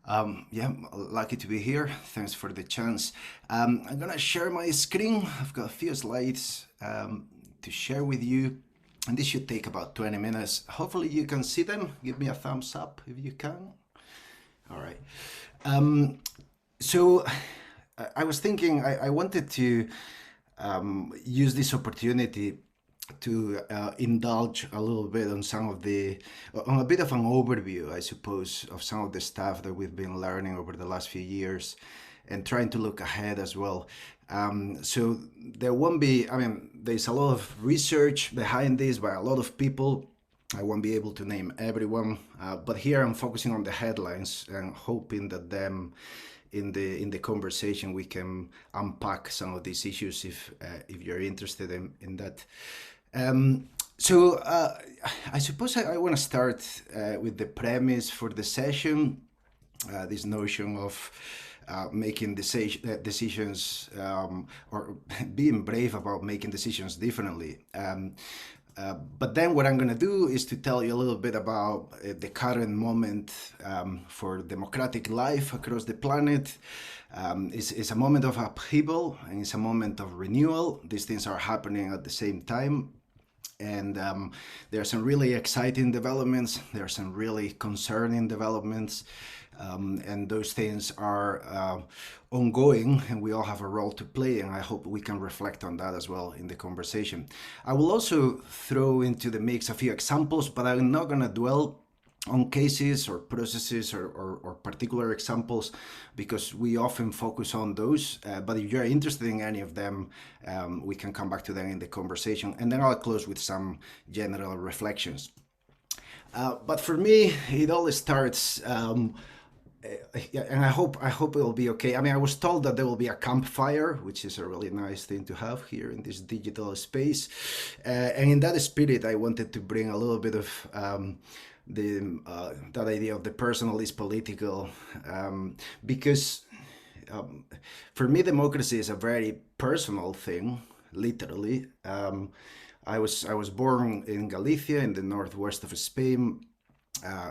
Yeah, lucky to be here. Thanks for the chance. I'm gonna share my screen. I've got a few slides to share with you, and this should take about 20 minutes. Hopefully, you can see them. Give me a thumbs up if you can. All right. Um, so, I was thinking I wanted to use this opportunity to indulge a little bit on on a bit of an overview, I suppose, of some of the stuff that we've been learning over the last few years and trying to look ahead as well. So there won't be, I mean, there's a lot of research behind this by a lot of people. I won't be able to name everyone, but here I'm focusing on the headlines and hoping that them in the conversation we can unpack some of these issues if you're interested in that. So I suppose I want to start with the premise for the session, this notion of making decisions or being brave about making decisions differently. But then what I'm going to do is to tell you a little bit about the current moment for democratic life across the planet. It's a moment of upheaval and it's a moment of renewal. These things are happening at the same time. And there are some really exciting developments. There are some really concerning developments. And those things are ongoing, and we all have a role to play. And I hope we can reflect on that as well in the conversation. I will also throw into the mix a few examples, but I'm not going to dwell on cases or processes or particular examples because we often focus on those. But if you're interested in any of them, we can come back to them in the conversation. And then I'll close with some general reflections. But for me, it all starts. Yeah, and I hope it'll be okay. I mean, I was told that there will be a campfire, which is a really nice thing to have here in this digital space. And in that spirit, I wanted to bring a little bit of that idea of the personal is political, because for me, democracy is a very personal thing, literally. I was born in Galicia, in the northwest of Spain,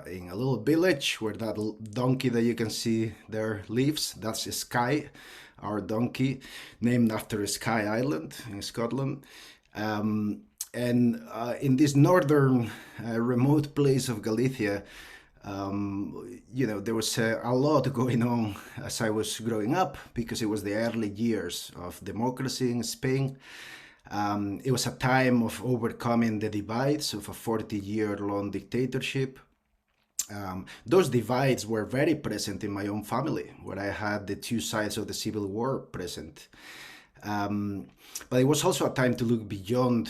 in a little village where that donkey that you can see there lives. That's Skye, our donkey, named after Skye Island in Scotland. And in this northern remote place of Galicia, there was a lot going on as I was growing up because it was the early years of democracy in Spain. It was a time of overcoming the divides of a 40-year-long dictatorship. Those divides were very present in my own family, where I had the two sides of the Civil War present. But it was also a time to look beyond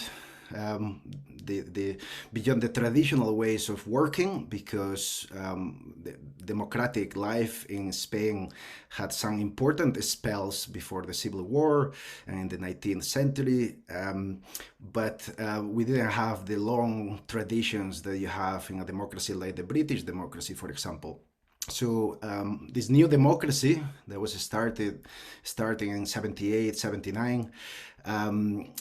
beyond the traditional ways of working, because the democratic life in Spain had some important spells before the Civil War and in the 19th century, but we didn't have the long traditions that you have in a democracy like the British democracy, for example. So this new democracy that was starting in 78, 79,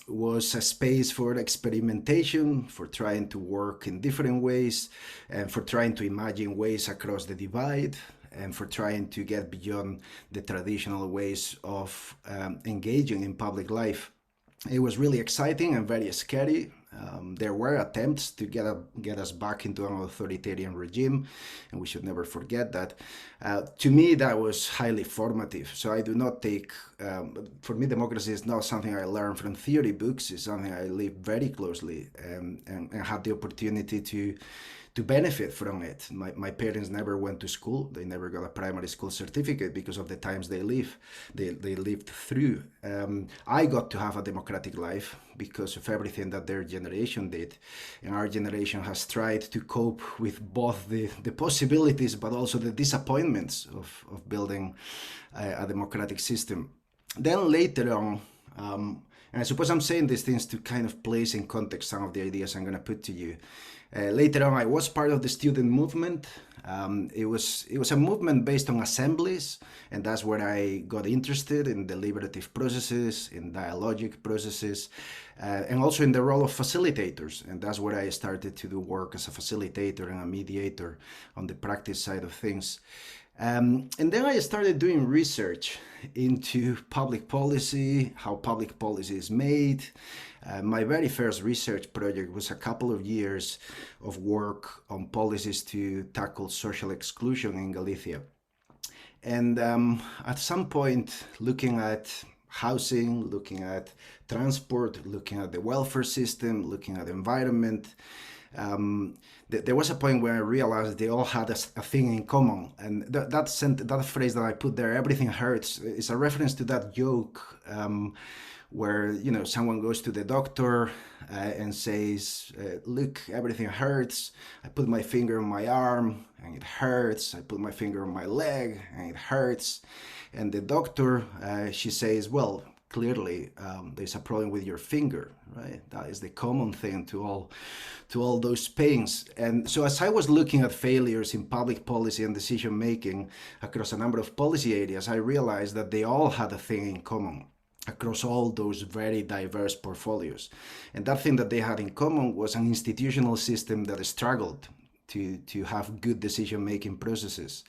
was a space for experimentation, for trying to work in different ways, and for trying to imagine ways across the divide, and for trying to get beyond the traditional ways of engaging in public life. It was really exciting and very scary. There were attempts to get us back into an authoritarian regime, and we should never forget that. To me, that was highly formative. So I do not take, for me, democracy is not something I learned from theory books. It's something I live very closely and had the opportunity to benefit from it. My parents never went to school. They never got a primary school certificate because of the times they lived through. I got to have a democratic life because of everything that their generation did. And our generation has tried to cope with both the possibilities but also the disappointments of building a democratic system. Then later on, and I suppose I'm saying these things to kind of place in context some of the ideas I'm going to put to you. Later on, I was part of the student movement. It was a movement based on assemblies, and that's where I got interested in deliberative processes, in dialogic processes, and also in the role of facilitators. And that's where I started to do work as a facilitator and a mediator on the practice side of things. And then I started doing research into public policy, how public policy is made. My very first research project was a couple of years of work on policies to tackle social exclusion in Galicia. And at some point, looking at housing, looking at transport, looking at the welfare system, looking at the environment, there was a point where I realized they all had a thing in common. And that phrase that I put there, everything hurts, is a reference to that joke where someone goes to the doctor and says, look, everything hurts. I put my finger on my arm and it hurts. I put my finger on my leg and it hurts. And the doctor, she says, well, clearly there's a problem with your finger, right? That is the common thing to all those pains. And so as I was looking at failures in public policy and decision making across a number of policy areas, I realized that they all had a thing in common across all those very diverse portfolios. And that thing that they had in common was an institutional system that struggled to have good decision-making processes.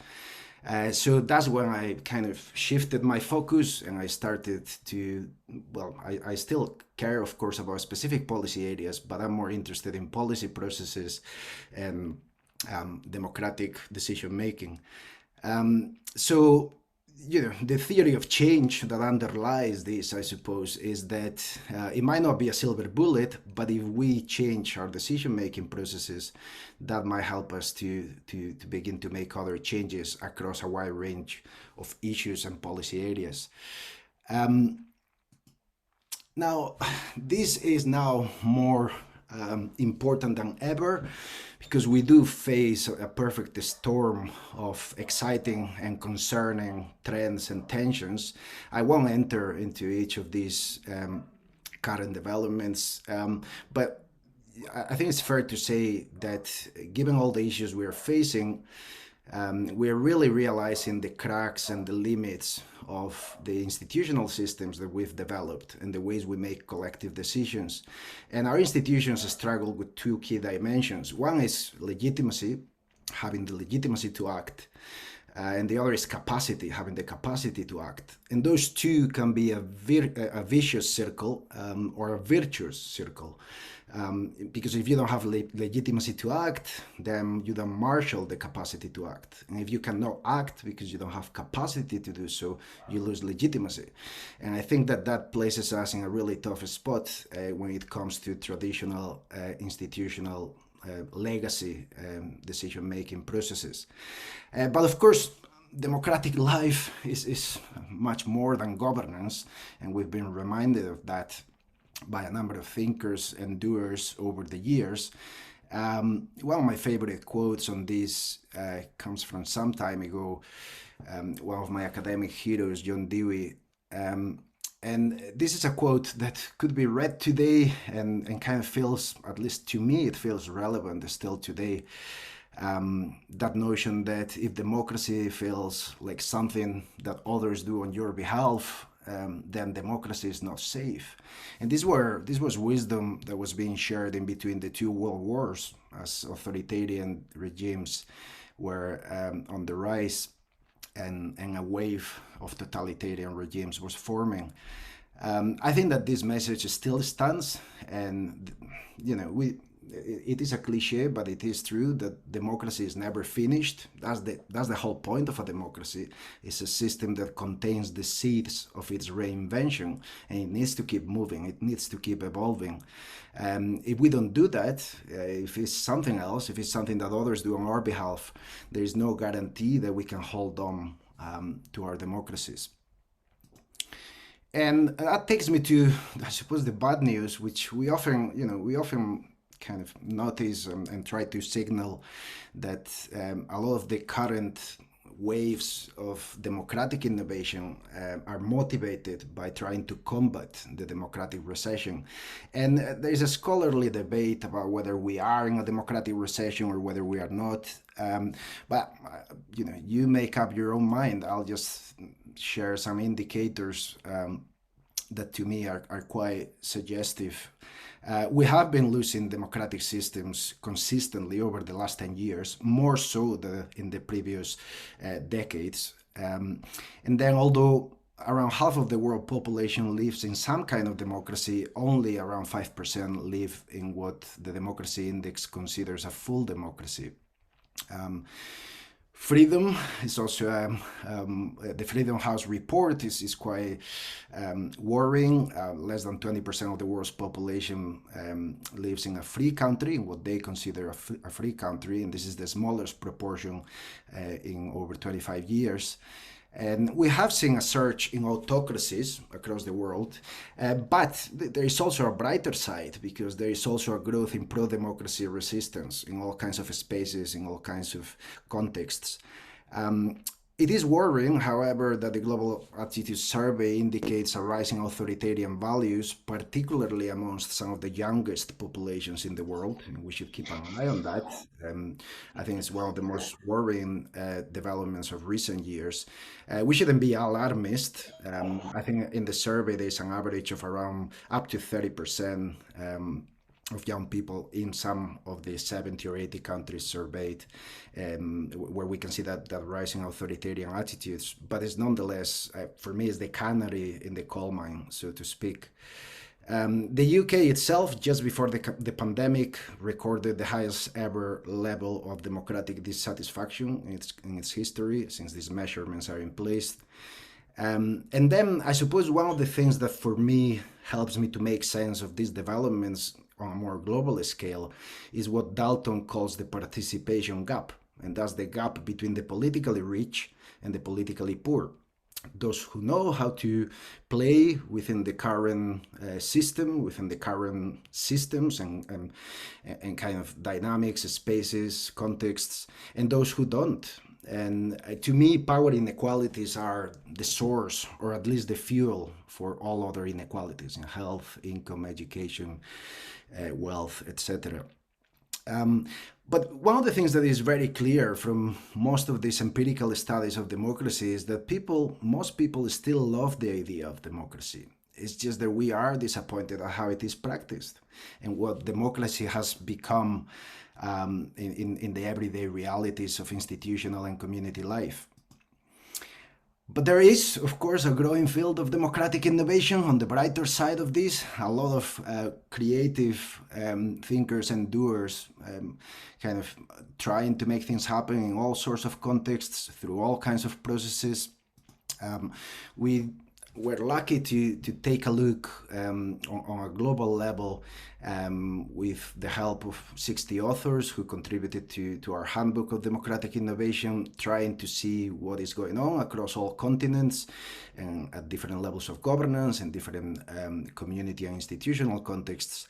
So that's when I kind of shifted my focus and I started to, well, I still care, of course, about specific policy areas, but I'm more interested in policy processes and democratic decision-making. So the theory of change that underlies this, I suppose, is that it might not be a silver bullet, but if we change our decision-making processes, that might help us to begin to make other changes across a wide range of issues and policy areas. Now, this is now more important than ever because we do face a perfect storm of exciting and concerning trends and tensions. I won't enter into each of these current developments, but I think it's fair to say that given all the issues we are facing, we're really realizing the cracks and the limits of the institutional systems that we've developed and the ways we make collective decisions. And our institutions struggle with two key dimensions. One is legitimacy, having the legitimacy to act, and the other is capacity, having the capacity to act. And those two can be a vicious circle or a virtuous circle. Because if you don't have legitimacy to act, then you don't marshal the capacity to act. And if you cannot act because you don't have capacity to do so, you lose legitimacy. And I think that places us in a really tough spot when it comes to traditional institutional legacy decision-making processes. But of course, democratic life is much more than governance, and we've been reminded of that by a number of thinkers and doers over the years. One of my favorite quotes on this comes from some time ago. One of my academic heroes, John Dewey. And this is a quote that could be read today and kind of feels, at least to me, it feels relevant still today. That notion that if democracy feels like something that others do on your behalf, then democracy is not safe. And this was wisdom that was being shared in between the two world wars as authoritarian regimes were on the rise and a wave of totalitarian regimes was forming. I think that this message still stands, and it is a cliche, but it is true that democracy is never finished. That's the whole point of a democracy. It's a system that contains the seeds of its reinvention, and it needs to keep moving. It needs to keep evolving. If we don't do that, if it's something else, if it's something that others do on our behalf, there is no guarantee that we can hold on to our democracies. And that takes me to, I suppose, the bad news, which we often kind of notice and try to signal that a lot of the current waves of democratic innovation are motivated by trying to combat the democratic recession. And there is a scholarly debate about whether we are in a democratic recession or whether we are not. But you make up your own mind. I'll just share some indicators that to me are quite suggestive. We have been losing democratic systems consistently over the last 10 years, more so in the previous decades. And then, although around half of the world population lives in some kind of democracy, only around 5% live in what the Democracy Index considers a full democracy. Freedom is also the Freedom House report is quite worrying. Less than 20% of the world's population lives in a free country, what they consider a free country, and this is the smallest proportion in over 25 years. And we have seen a surge in autocracies across the world, but there is also a brighter side, because there is also a growth in pro-democracy resistance in all kinds of spaces, in all kinds of contexts. It is worrying, however, that the Global Attitude Survey indicates a rise in authoritarian values, particularly amongst some of the youngest populations in the world. And we should keep an eye on that. I think it's one of the most worrying developments of recent years. We shouldn't be alarmist. I think in the survey there's an average of around up to 30% of young people in some of the 70 or 80 countries surveyed, where we can see that rising authoritarian attitudes. But it's nonetheless, for me, it's the canary in the coal mine, so to speak. The UK itself, just before the pandemic, recorded the highest ever level of democratic dissatisfaction in its history, since these measurements are in place. And then I suppose one of the things that for me helps me to make sense of these developments on a more global scale is what Dalton calls the participation gap. And that's the gap between the politically rich and the politically poor. Those who know how to play within the current system, within the current systems and kind of dynamics, spaces, contexts, and those who don't. And to me, power inequalities are the source, or at least the fuel, for all other inequalities in health, income, education, wealth, etc. But one of the things that is very clear from most of these empirical studies of democracy is that most people still love the idea of democracy. It's just that we are disappointed at how it is practiced and what democracy has become in the everyday realities of institutional and community life. But there is, of course, a growing field of democratic innovation on the brighter side of this. A lot of creative thinkers and doers kind of trying to make things happen in all sorts of contexts, through all kinds of processes. We're lucky to take a look on a global level with the help of 60 authors who contributed to our handbook of democratic innovation, trying to see what is going on across all continents and at different levels of governance and different community and institutional contexts.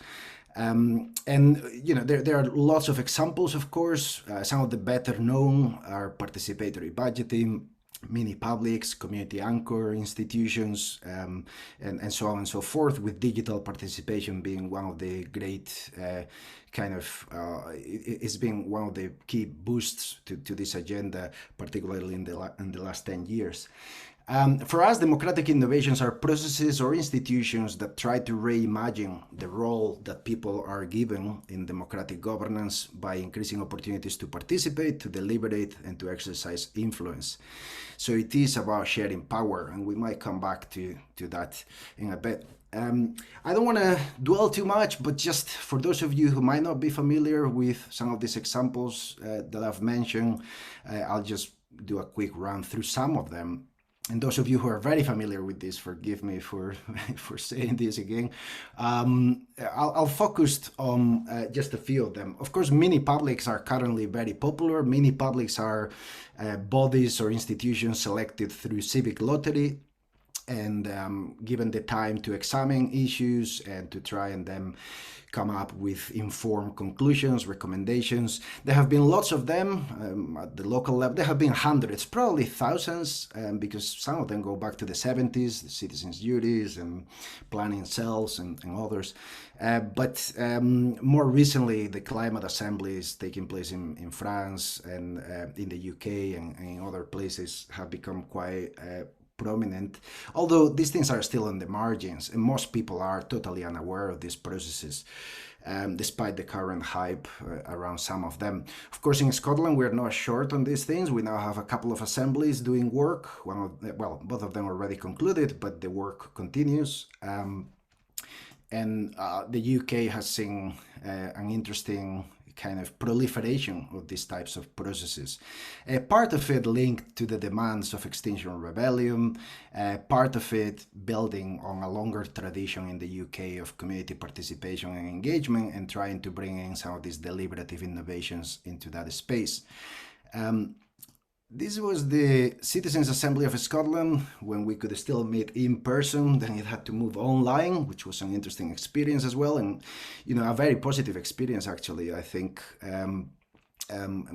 And you know, there are lots of examples, of course. Some of the better known are participatory budgeting, mini publics, community anchor institutions, and so on and so forth, with digital participation being one of the great it's been one of the key boosts to this agenda, particularly in the last 10 years. For us, democratic innovations are processes or institutions that try to reimagine the role that people are given in democratic governance by increasing opportunities to participate, to deliberate, and to exercise influence. So it is about sharing power, and we might come back to that in a bit. I don't want to dwell too much, but just for those of you who might not be familiar with some of these examples that I've mentioned, I'll just do a quick run through some of them. And those of you who are very familiar with this, forgive me for saying this again. I'll focus on just a few of them. Of course, mini publics are currently very popular. Mini publics are bodies or institutions selected through civic lottery and given the time to examine issues and to try and then come up with informed conclusions, recommendations. There have been lots of them at the local level. There have been hundreds, probably thousands, because some of them go back to the 70s, the citizens' duties and planning cells and others. But more recently, the climate assembly is taking place in France and in the UK and in other places have become quite prominent, although these things are still on the margins, and most people are totally unaware of these processes. Despite the current hype around some of them. Of course, in Scotland, we're not short on these things. We now have a couple of assemblies doing work. Both of them already concluded, but the work continues. And the UK has seen an interesting kind of proliferation of these types of processes. Part of it linked to the demands of Extinction Rebellion, part of it building on a longer tradition in the UK of community participation and engagement, and trying to bring in some of these deliberative innovations into that space. This was the Citizens' Assembly of Scotland when we could still meet in person. Then it had to move online, which was an interesting experience as well, and a very positive experience actually. I think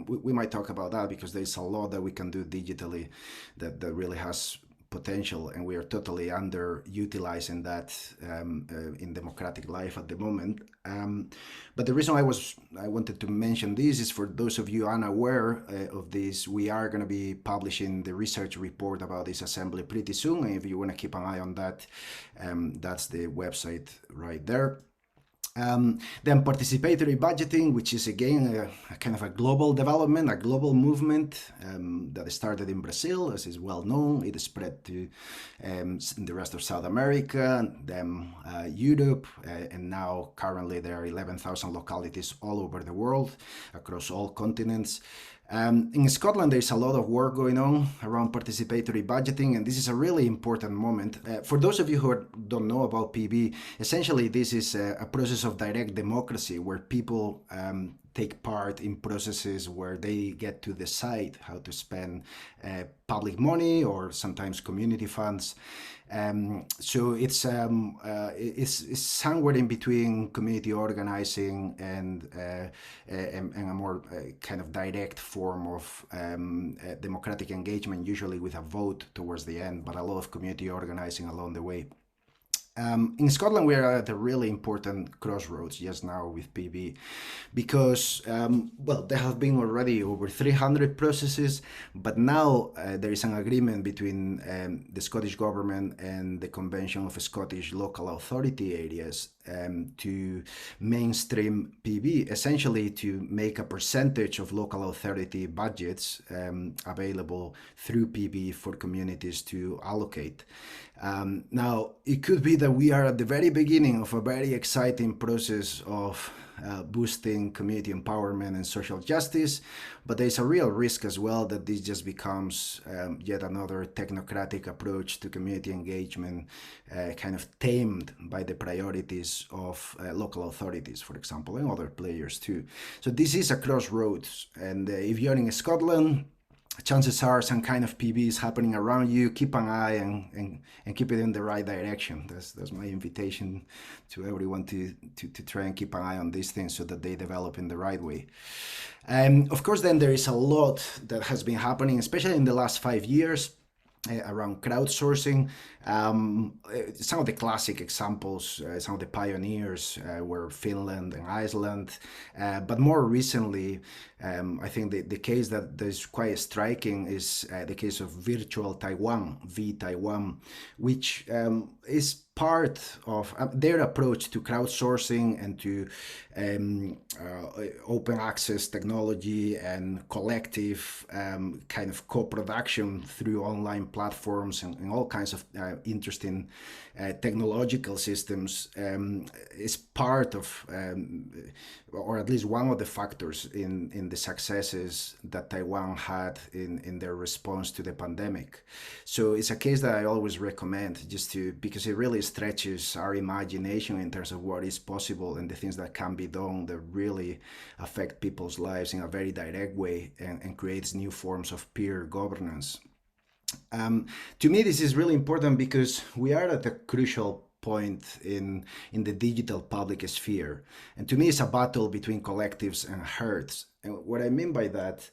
we might talk about that because there's a lot that we can do digitally that really has potential, and we are totally underutilizing that in democratic life at the moment. But the reason I wanted to mention this is for those of you unaware of this, we are going to be publishing the research report about this assembly pretty soon, and if you want to keep an eye on that, that's the website right there. Then participatory budgeting, which is again a kind of a global development, a global movement that started in Brazil, as is well known. It spread to the rest of South America, then Europe, and now currently there are 11,000 localities all over the world, across all continents. In Scotland, there's a lot of work going on around participatory budgeting, and this is a really important moment. For those of you who don't know about PB, essentially this is a process of direct democracy where people take part in processes where they get to decide how to spend public money or sometimes community funds. So it's somewhere in between community organizing and a more kind of direct form of democratic engagement, usually with a vote towards the end, but a lot of community organizing along the way. In Scotland, we are at a really important crossroads just now with PB because, there have been already over 300 processes, but now there is an agreement between the Scottish Government and the Convention of Scottish Local Authority Areas to mainstream PB, essentially to make a percentage of local authority budgets available through PB for communities to allocate. Now, it could be that we are at the very beginning of a very exciting process of boosting community empowerment and social justice, but there's a real risk as well that this just becomes yet another technocratic approach to community engagement, kind of tamed by the priorities of local authorities, for example, and other players too. So this is a crossroads, and if you're in Scotland, chances are some kind of PB is happening around you. Keep an eye and keep it in the right direction. That's my invitation to everyone to try and keep an eye on these things so that they develop in the right way. Of course, then there is a lot that has been happening, especially in the last 5 years. Around crowdsourcing. Some of the classic examples, some of the pioneers were Finland and Iceland, but more recently, I think the case that is quite striking is the case of Virtual Taiwan, vTaiwan, which is part of their approach to crowdsourcing and to open access technology and collective kind of co-production through online platforms and all kinds of interesting technological systems is part of, or at least one of the factors in the successes that Taiwan had in their response to the pandemic. So it's a case that I always recommend because it really stretches our imagination in terms of what is possible and the things that can be done that really affect people's lives in a very direct way and creates new forms of peer governance. To me, this is really important because we are at a crucial point in the digital public sphere. And to me, it's a battle between collectives and herds. And what I mean by that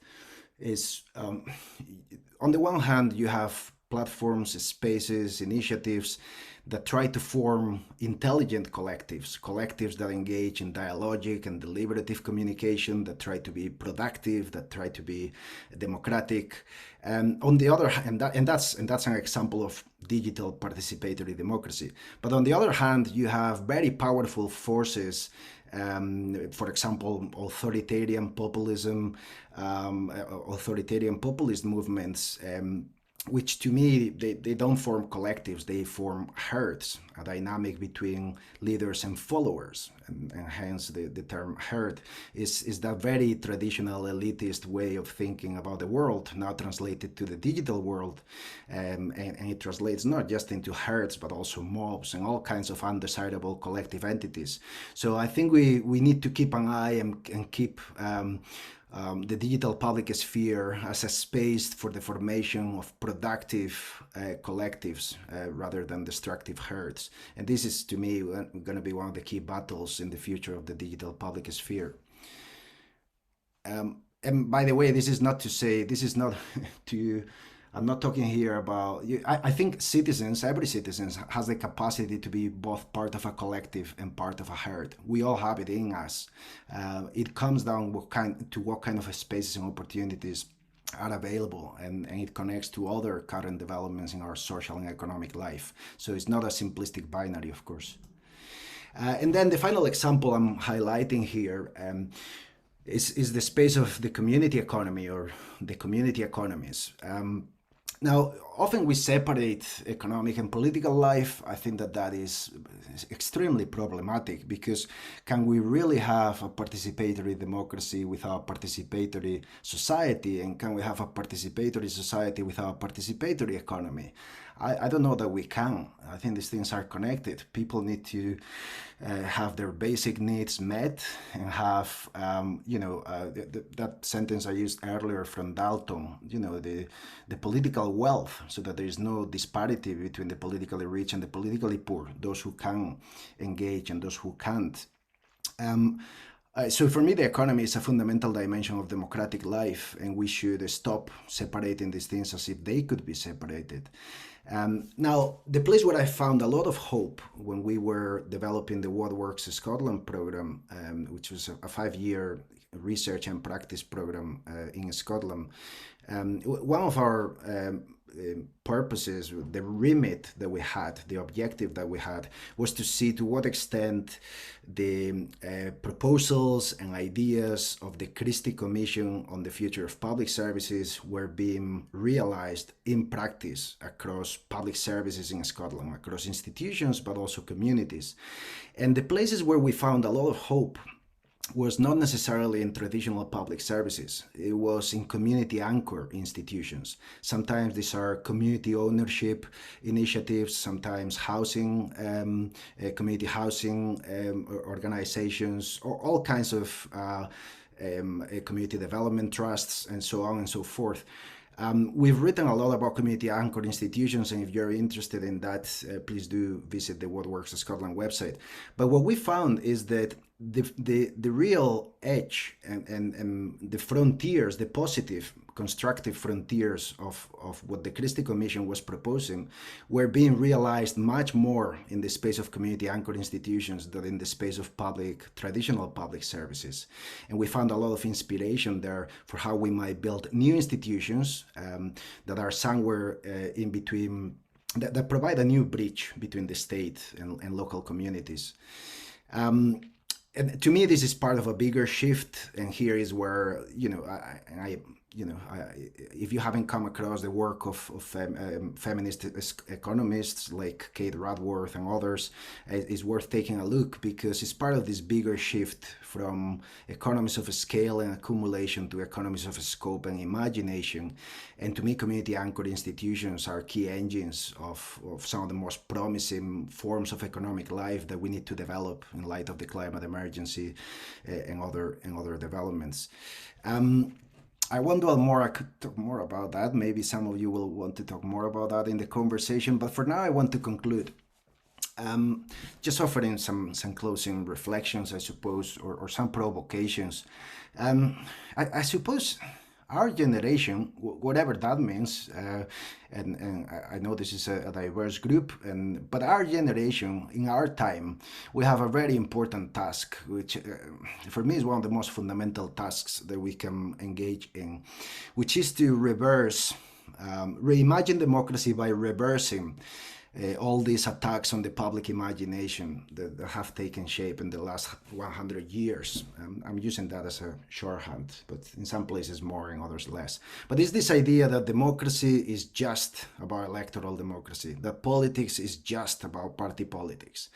is, on the one hand, you have platforms, spaces, initiatives that try to form intelligent collectives that engage in dialogic and deliberative communication, that try to be productive, that try to be democratic. And on the other hand, that's an example of digital participatory democracy. But on the other hand, you have very powerful forces, for example, authoritarian populism, authoritarian populist movements, which to me, they don't form collectives, they form herds, a dynamic between leaders and followers. And hence the term herd is that very traditional elitist way of thinking about the world, now translated to the digital world. And it translates not just into herds, but also mobs and all kinds of undesirable collective entities. So I think we need to keep an eye and keep the digital public sphere as a space for the formation of productive collectives rather than destructive herds. And this is, to me, going to be one of the key battles in the future of the digital public sphere. And by the way, this is not to say, this is not to, I'm not talking here about, I think citizens, every citizen has the capacity to be both part of a collective and part of a herd. We all have it in us. It comes down to what kind of spaces and opportunities are available, and it connects to other current developments in our social and economic life. So it's not a simplistic binary, of course. And then the final example I'm highlighting here is the space of the community economy or the community economies. Now, often we separate economic and political life. I think that is extremely problematic, because can we really have a participatory democracy without participatory society? And can we have a participatory society without a participatory economy? I don't know that we can. I think these things are connected. People need to have their basic needs met and have, that sentence I used earlier from Dalton, the political wealth, so that there is no disparity between the politically rich and the politically poor, those who can engage and those who can't. So for me, the economy is a fundamental dimension of democratic life, and we should stop separating these things as if they could be separated. Now, the place where I found a lot of hope when we were developing the What Works Scotland program, which was a 5-year research and practice program in Scotland, one of our purposes, the remit that we had, the objective that we had, was to see to what extent the proposals and ideas of the Christie Commission on the Future of Public Services were being realized in practice across public services in Scotland, across institutions, but also communities. And the places where we found a lot of hope was not necessarily in traditional public services. It was in community anchor institutions. Sometimes these are community ownership initiatives, sometimes housing, community housing organizations, or all kinds of community development trusts, and so on and so forth. We've written a lot about community anchor institutions, and if you're interested in that, please do visit the What Works Scotland website. But what we found is that the real edge and the frontiers, the positive, constructive frontiers of what the Christie Commission was proposing were being realized much more in the space of community anchor institutions than in the space of traditional public services. And we found a lot of inspiration there for how we might build new institutions that are somewhere in between, that provide a new bridge between the state and local communities. And to me, this is part of a bigger shift, and here is where, if you haven't come across the work of feminist economists like Kate Radworth and others, it's worth taking a look, because it's part of this bigger shift from economies of scale and accumulation to economies of scope and imagination. And to me, community anchored institutions are key engines of some of the most promising forms of economic life that we need to develop in light of the climate emergency and other developments. I won't dwell more. I could talk more about that. Maybe some of you will want to talk more about that in the conversation. But for now, I want to conclude. Just offering some closing reflections, I suppose, or some provocations. I suppose Our generation, whatever that means, and I know this is a diverse group, but our generation, in our time, we have a very important task, which for me is one of the most fundamental tasks that we can engage in, which is to reimagine democracy by reversing all these attacks on the public imagination that have taken shape in the last 100 years. I'm using that as a shorthand, but in some places more, in others less. But it's this idea that democracy is just about electoral democracy, that politics is just about party politics,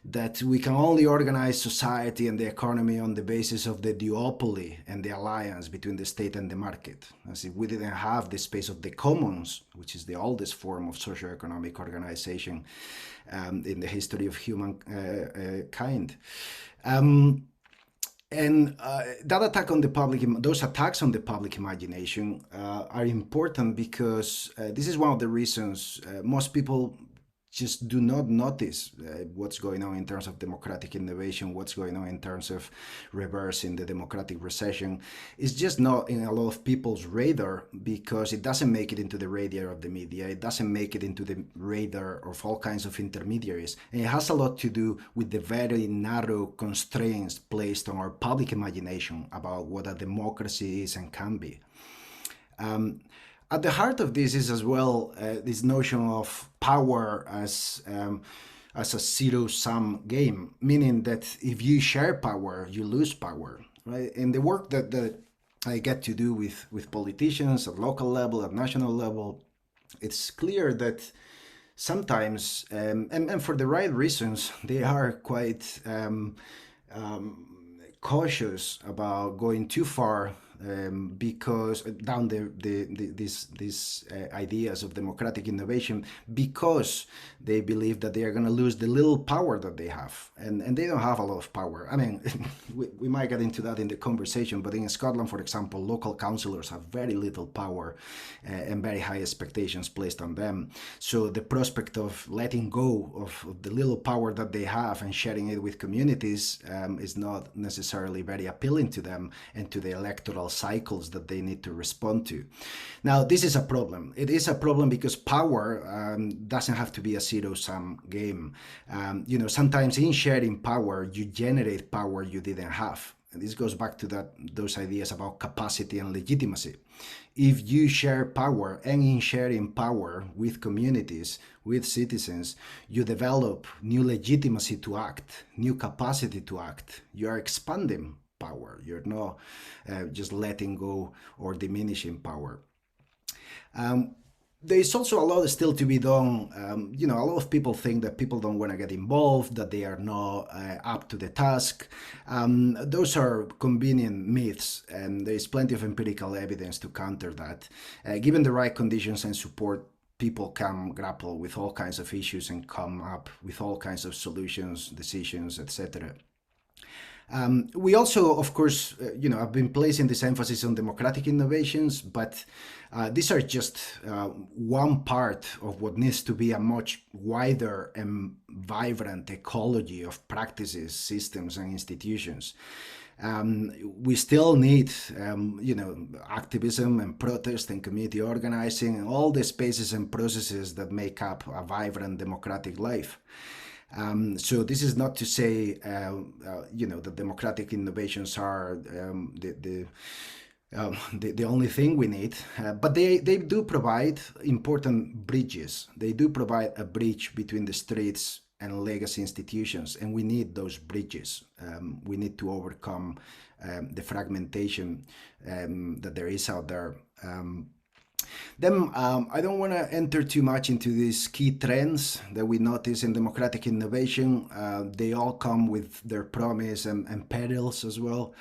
that we can only organize society and the economy on the basis of the duopoly and the alliance between the state and the market, as if we didn't have the space of the commons, which is the oldest form of socioeconomic organization in the history of humankind. And that attack on the public, those attacks on the public imagination are important because this is one of the reasons most people just do not notice what's going on in terms of democratic innovation, what's going on in terms of reversing the democratic recession. It's just not in a lot of people's radar because it doesn't make it into the radar of the media. It doesn't make it into the radar of all kinds of intermediaries. And it has a lot to do with the very narrow constraints placed on our public imagination about what a democracy is and can be. At the heart of this is as well this notion of power as a zero-sum game, meaning that if you share power, you lose power, right? In the work that I get to do with politicians at local level, at national level, it's clear that sometimes, and for the right reasons, they are quite cautious about going too far because down these ideas of democratic innovation, because they believe that they are going to lose the little power that they have, and they don't have a lot of power. I mean, we might get into that in the conversation, but in Scotland, for example, local councillors have very little power and very high expectations placed on them. So the prospect of letting go of the little power that they have and sharing it with communities is not necessarily very appealing to them and to the electoral cycles that they need to respond to. Now, this is a problem. It is a problem because power doesn't have to be a zero-sum game. Sometimes in sharing power, you generate power you didn't have. And this goes back to those ideas about capacity and legitimacy. If you share power, and in sharing power with communities, with citizens, you develop new legitimacy to act, new capacity to act. You are expanding power. You're not just letting go or diminishing power. There's also a lot still to be done. A lot of people think that people don't want to get involved, that they are not up to the task. Those are convenient myths, and there's plenty of empirical evidence to counter that. Given the right conditions and support, people can grapple with all kinds of issues and come up with all kinds of solutions, decisions, etc. We also, of course, have been placing this emphasis on democratic innovations, but these are just one part of what needs to be a much wider and vibrant ecology of practices, systems, and institutions. We still need, activism and protest and community organizing and all the spaces and processes that make up a vibrant democratic life. So this is not to say, that democratic innovations are the only thing we need, but they do provide important bridges. They do provide a bridge between the streets and legacy institutions, and we need those bridges. We need to overcome the fragmentation that there is out there. Then I don't want to enter too much into these key trends that we notice in democratic innovation. They all come with their promise and perils as well.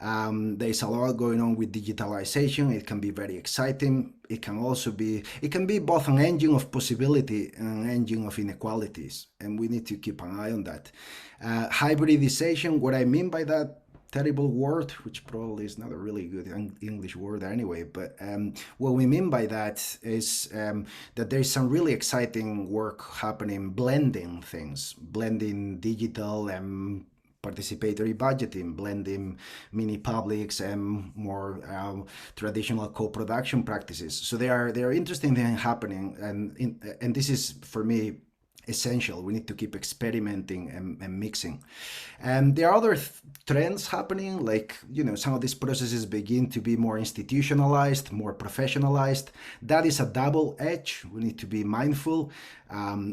There's a lot going on with digitalization. It can be very exciting. It can be both an engine of possibility and an engine of inequalities, and we need to keep an eye on that. Hybridization, what I mean by that terrible word, which probably is not a really good English word anyway, but what we mean by that is that there's some really exciting work happening, blending things, blending digital and participatory budgeting, blending mini publics and more traditional co-production practices. So there are interesting things happening, and this is for me essential. We need to keep experimenting and mixing. And there are other trends happening, like, some of these processes begin to be more institutionalized, more professionalized. That is a double edge. We need to be mindful.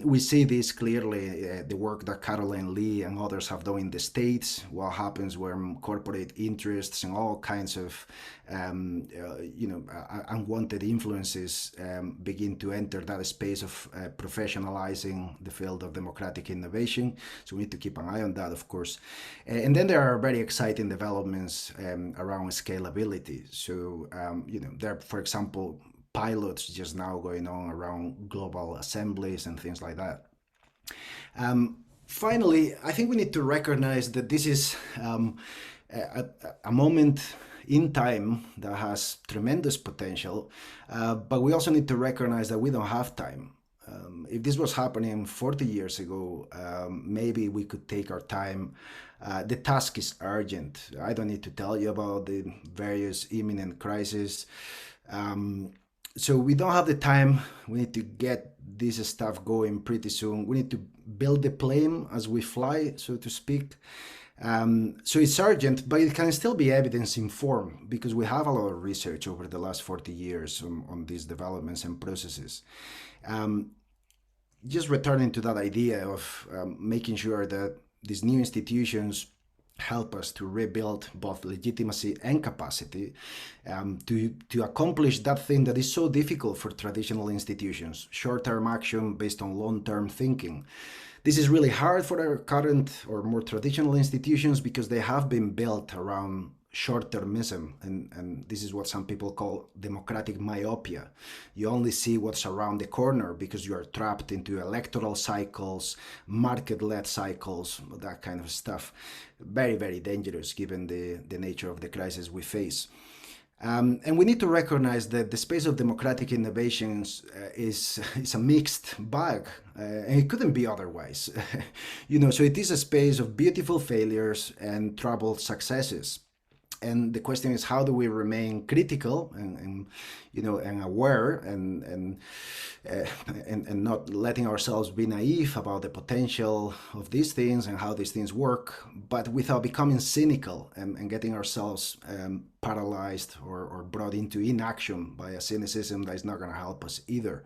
We see this clearly, the work that Caroline Lee and others have done in the States, what happens when corporate interests and all kinds of unwanted influences begin to enter that space of professionalizing the field of democratic innovation. So we need to keep an eye on that, of course. And then there are very exciting developments around scalability. So, there are, for example, pilots just now going on around global assemblies and things like that. Finally, I think we need to recognize that this is a moment in time that has tremendous potential, but we also need to recognize that we don't have time. If this was happening 40 years ago, maybe we could take our time. The task is urgent. I don't need to tell you about the various imminent crises. So we don't have the time. We need to get this stuff going pretty soon. We need to build the plane as we fly, so to speak. So it's urgent, but it can still be evidence informed, because we have a lot of research over the last 40 years on these developments and processes. Just returning to that idea of making sure that these new institutions help us to rebuild both legitimacy and capacity to accomplish that thing that is so difficult for traditional institutions: short-term action based on long-term thinking. This is really hard for our current or more traditional institutions because they have been built around short-termism, and this is what some people call democratic myopia. You only see what's around the corner because you are trapped into electoral cycles, market-led cycles, that kind of stuff. Very, very dangerous given the nature of the crisis we face. And we need to recognize that the space of democratic innovations is a mixed bag, and it couldn't be otherwise. So it is a space of beautiful failures and troubled successes. And the question is, how do we remain critical and aware and not letting ourselves be naive about the potential of these things and how these things work, but without becoming cynical and getting ourselves paralyzed or brought into inaction by a cynicism that is not going to help us either.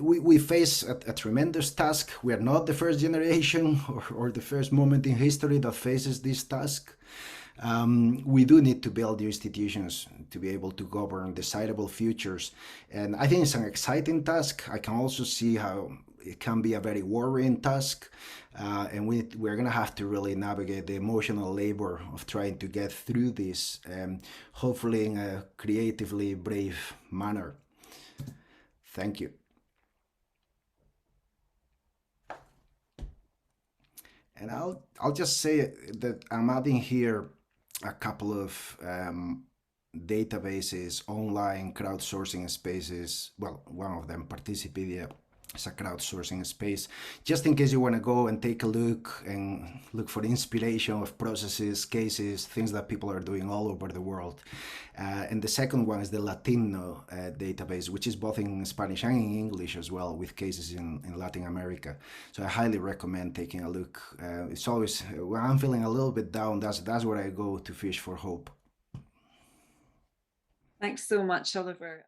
We face a tremendous task. We are not the first generation or the first moment in history that faces this task. We do need to build new institutions to be able to govern desirable futures. And I think it's an exciting task. I can also see how it can be a very worrying task. And we're going to have to really navigate the emotional labor of trying to get through this, hopefully in a creatively brave manner. Thank you. And I'll just say that I'm adding here a couple of databases, online crowdsourcing spaces. Well, one of them, Participedia, is a crowdsourcing space, just in case you want to go and take a look and look for inspiration of processes, cases, things that people are doing all over the world. And the second one is the Latino database, which is both in Spanish and in English as well, with cases in Latin America. So I highly recommend taking a look. It's always, when I'm feeling a little bit down, that's where I go to fish for hope. Thanks so much, Oliver.